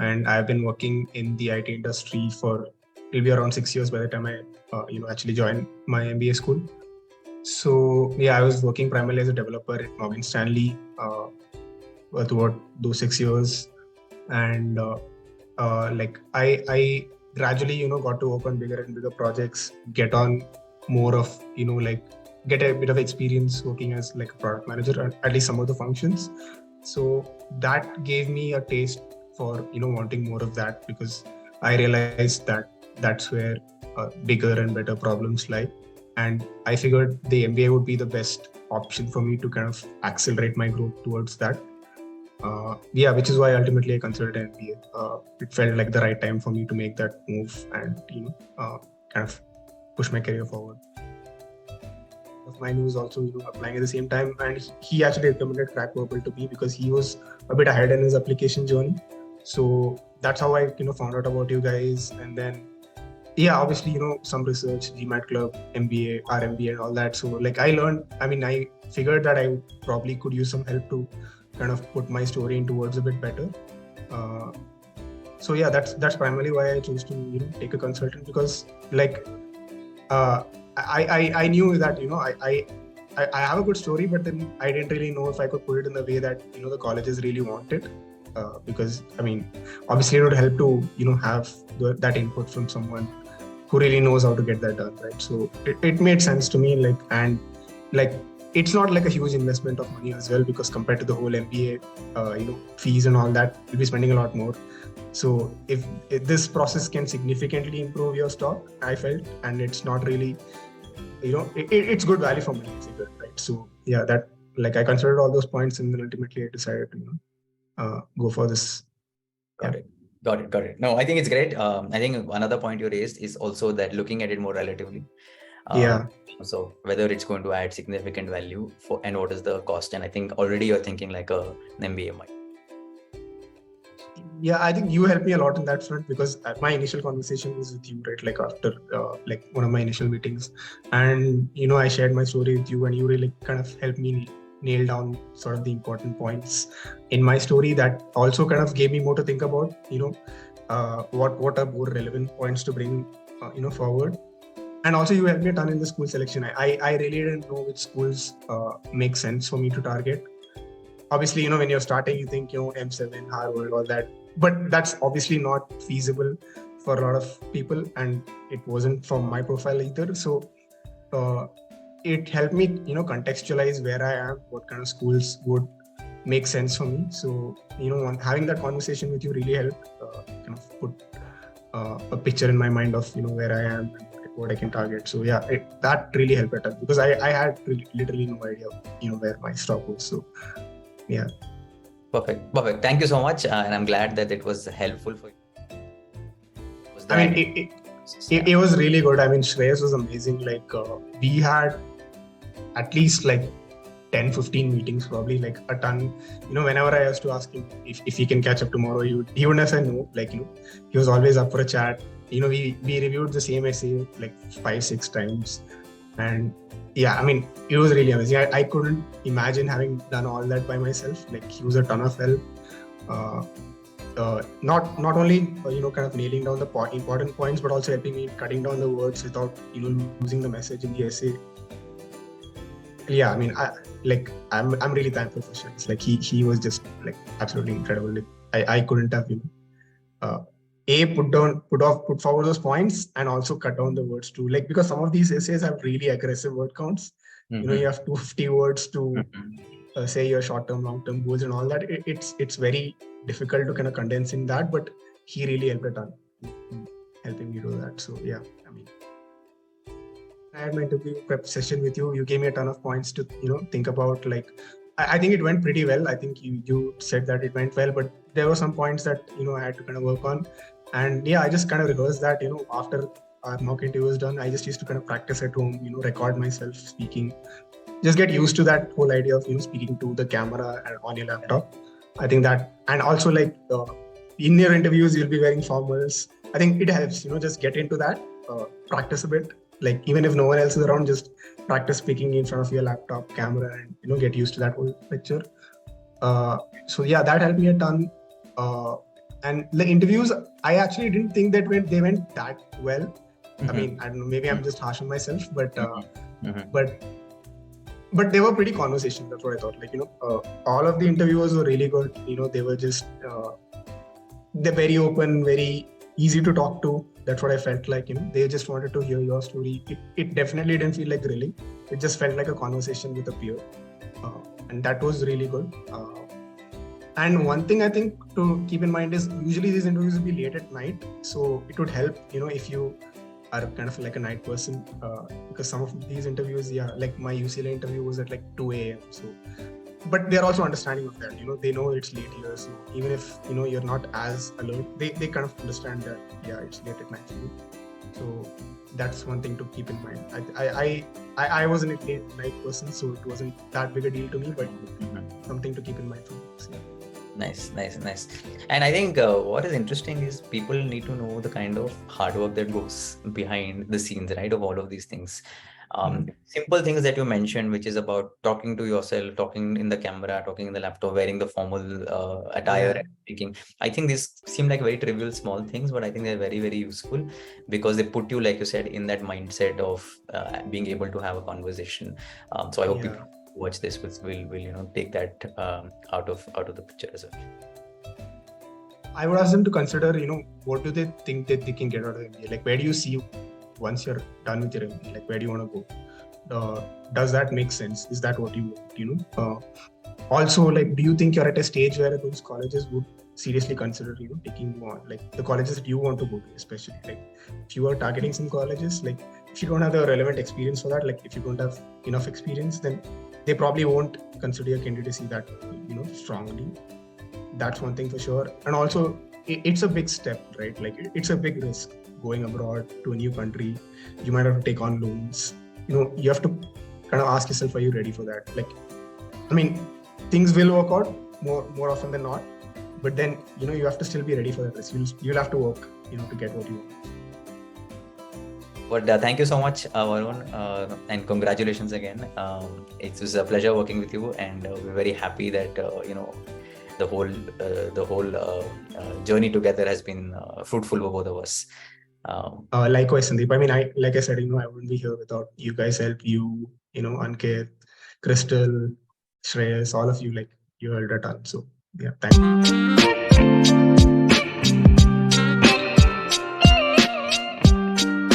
and I've been working in the IT industry for it'll be around 6 years by the time I actually joined my MBA school. So yeah, I was working primarily as a developer at Morgan Stanley throughout those 6 years, and I gradually got to work on bigger and bigger projects, get on more of get a bit of experience working as like a product manager at least some of the functions. So that gave me a taste for wanting more of that, because I realized that that's where bigger and better problems lie, and I figured the MBA would be the best option for me to kind of accelerate my growth towards that. Which is why ultimately I considered an MBA. It felt like the right time for me to make that move and kind of push my career forward. Of mine who was also applying at the same time, and he actually recommended Crackverbal to me because he was a bit ahead in his application journey. So that's how I found out about you guys, and then obviously some research, GMAT club, MBA, RMBA, and all that. So like I learned. I figured that I probably could use some help to kind of put my story into words a bit better. So yeah, that's primarily why I chose to take a consultant, because like I knew that I have a good story, but then I didn't really know if I could put it in the way that the colleges really wanted. Because obviously it would help to have that input from someone who really knows how to get that done, right? So it made sense to me, and it's not like a huge investment of money as well, because compared to the whole MBA fees and all that, you'll be spending a lot more. So if this process can significantly improve your stock, I felt, and it's not really it's good value for money, right? So yeah, that I considered all those points, and then ultimately I decided to go for this. Got it. No, I think it's great. I think another point you raised is also that looking at it more relatively. So whether it's going to add significant value and what is the cost, and I think already you're thinking like an MBA might. Yeah, I think you helped me a lot in that front, because my initial conversation was with you, right? After one of my initial meetings, and I shared my story with you, and you really kind of helped me nail down sort of the important points in my story that also kind of gave me more to think about. What are more relevant points to bring forward. And also you helped me a ton in the school selection. I really didn't know which schools make sense for me to target. Obviously, when you're starting, you think, M7, Harvard, all that. But that's obviously not feasible for a lot of people. And it wasn't from my profile either. So it helped me, contextualize where I am, what kind of schools would make sense for me. So, having that conversation with you really helped kind of put a picture in my mind of, where I am and what I can target. So yeah, that really helped a ton, because I had literally no idea, where my stock was. So yeah. Perfect. Thank you so much. And I'm glad that it was helpful for you. It was really good. Shreyas was amazing. We had at least 10-15 meetings, probably a ton. Whenever I used to ask him if he can catch up tomorrow, he wouldn't say no. He was always up for a chat. We reviewed the same essay 5-6 times, and yeah, it was really amazing. I couldn't imagine having done all that by myself. He was a ton of help. Not only kind of nailing down the important points, but also helping me cutting down the words without losing the message in the essay. Yeah, I'm really thankful for Shreyas. He was just absolutely incredible. I couldn't have put forward those points and also cut down the words too. Because some of these essays have really aggressive word counts. Mm-hmm. You have 250 words to say your short-term, long-term goals and all that. It's very difficult to kind of condense in that, but he really helped a ton helping me do that. So yeah, I had my interview prep session with you. You gave me a ton of points to think about. I think it went pretty well. I think you said that it went well, but there were some points that I had to kind of work on. And yeah, I just kind of rehearsed that. After our mock interview was done, I just used to kind of practice at home. Record myself speaking. Just get used to that whole idea of speaking to the camera and on your laptop. I think that, and also in your interviews you'll be wearing formals. I think it helps. Just get into that, practice a bit. Even if no one else is around, just practice speaking in front of your laptop camera and get used to that whole picture. So yeah, that helped me a ton. And the interviews, I actually didn't think that they went that well. Mm-hmm. I mean, I don't know, maybe I'm just harsh on myself, but Mm-hmm. but they were pretty conversational. That's what I thought. Like, all of the interviewers were really good. They were just they're very open, very easy to talk to. That's what I felt like. They just wanted to hear your story. It definitely didn't feel like grilling. It just felt like a conversation with a peer, and that was really good. And one thing I think to keep in mind is usually these interviews will be late at night, so it would help, if you are kind of like a night person, because some of these interviews, like my UCLA interview was at like 2 a.m. So, but they're also understanding of that. They know it's late here, so even if you're not as alert, they kind of understand that it's late at night for you. So that's one thing to keep in mind. I wasn't a late night person, so it wasn't that big a deal to me, but something to keep in mind for me. So, Nice. And I think what is interesting is people need to know the kind of hard work that goes behind the scenes, right, of all of these things. Simple things that you mentioned, which is about talking to yourself, talking in the camera, talking in the laptop, wearing the formal attire and speaking. I think these seem like very trivial small things, but I think they're very, very useful because they put you, like you said, in that mindset of being able to have a conversation. So I hope people watch this will take that out of the picture as well. I would ask them to consider, what do they think that they can get out of MBA? Like, where do you see once you're done with your MBA? Like, where do you want to go? Does that make sense? Is that what you want? Also, like, do you think you're at a stage where those colleges would seriously consider, taking you on? Like, the colleges that you want to go to, especially. Like, if you are targeting some colleges, like, if you don't have the relevant experience for that, like, if you don't have enough experience, then they probably won't consider your candidacy that, strongly. That's one thing for sure. And also, it's a big step, right? Like, it's a big risk going abroad to a new country. You might have to take on loans. You have to kind of ask yourself, are you ready for that? Like, I mean, things will work out more often than not, but then, you have to still be ready for that risk. You'll have to work, to get what you want. But thank you so much, Varun, and congratulations again. It was a pleasure working with you, and we're very happy that the whole journey together has been fruitful for both of us. Likewise, Sandeep. I mean, like I said, I wouldn't be here without you guys' help. You, Ankit, Crystal, Shreyas, all of you, like, you helped a ton. So yeah, thank you.